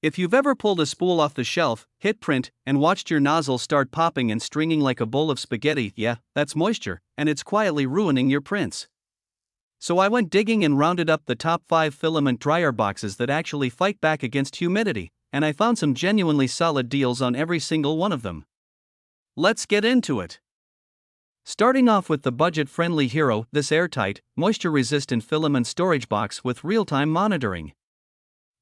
If you've ever pulled a spool off the shelf, hit print, and watched your nozzle start popping and stringing like a bowl of spaghetti, yeah, that's moisture, and it's quietly ruining your prints. So I went digging and rounded up the top 5 filament dryer boxes that actually fight back against humidity, and I found some genuinely solid deals on every single one of them. Let's get into it. Starting off with the budget-friendly hero, this Airtight, moisture-resistant filament storage box with real-time monitoring.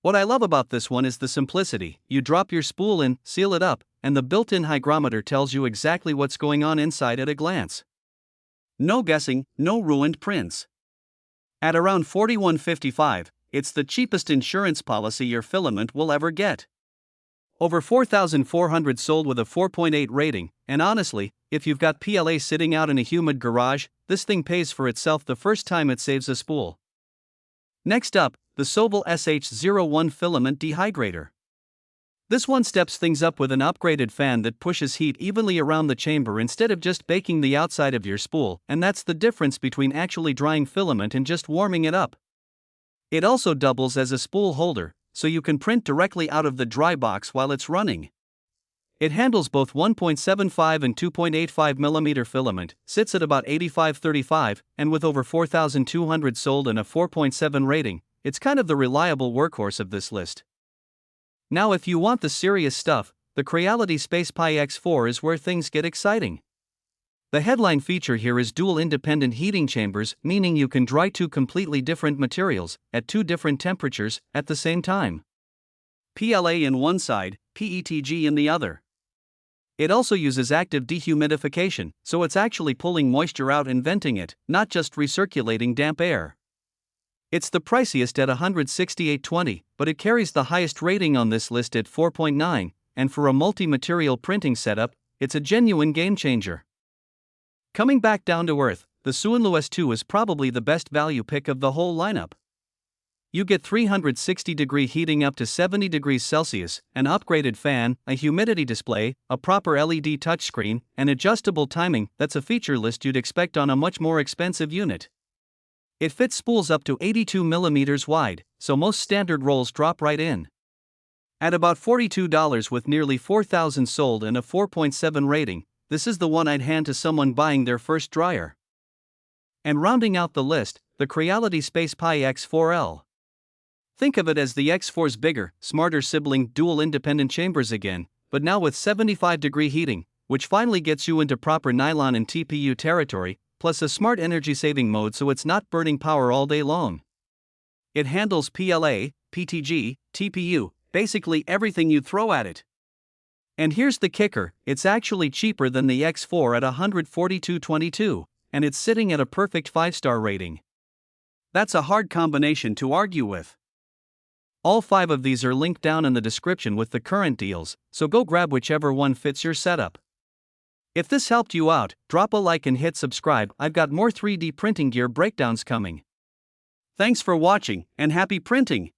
What I love about this one is the simplicity. You drop your spool in, seal it up, and the built-in hygrometer tells you exactly what's going on inside at a glance. No guessing, no ruined prints. At around $41.55, it's the cheapest insurance policy your filament will ever get. Over 4,400 sold with a 4.8 rating, and honestly, if you've got PLA sitting out in a humid garage, this thing pays for itself the first time it saves a spool. Next up, the Sovol SH01 Filament Dehydrator. This one steps things up with an upgraded fan that pushes heat evenly around the chamber instead of just baking the outside of your spool, and that's the difference between actually drying filament and just warming it up. It also doubles as a spool holder, so you can print directly out of the dry box while it's running. It handles both 1.75 and 2.85 mm filament, sits at about 85/35, and with over 4,200 sold and a 4.7 rating, it's kind of the reliable workhorse of this list. Now if you want the serious stuff, the Creality Space Pi X4 is where things get exciting. The headline feature here is dual independent heating chambers, meaning you can dry 2 completely different materials, at 2 different temperatures, at the same time. PLA in one side, PETG in the other. It also uses active dehumidification, so it's actually pulling moisture out and venting it, not just recirculating damp air. It's the priciest at $168.20, but it carries the highest rating on this list at 4.9, and for a multi-material printing setup, it's a genuine game changer. Coming back down to earth, the SUNLU S2 is probably the best value pick of the whole lineup. You get 360-degree heating up to 70 degrees Celsius, an upgraded fan, a humidity display, a proper LED touchscreen, and adjustable timing. That's a feature list you'd expect on a much more expensive unit. It fits spools up to 82 mm wide, so most standard rolls drop right in. At about $42 with nearly 4,000 sold and a 4.7 rating, this is the one I'd hand to someone buying their first dryer. And rounding out the list, the Creality Space Pi X4L. Think of it as the X4's bigger, smarter sibling, dual independent chambers again, but now with 75-degree heating, which finally gets you into proper nylon and TPU territory, plus a smart energy-saving mode so it's not burning power all day long. It handles PLA, PETG, TPU, basically everything you throw at it. And here's the kicker, it's actually cheaper than the X4 at $142.22, and it's sitting at a perfect 5-star rating. That's a hard combination to argue with. All 5 of these are linked down in the description with the current deals, so go grab whichever one fits your setup. If this helped you out, drop a like and hit subscribe. I've got more 3D printing gear breakdowns coming. Thanks for watching, and happy printing!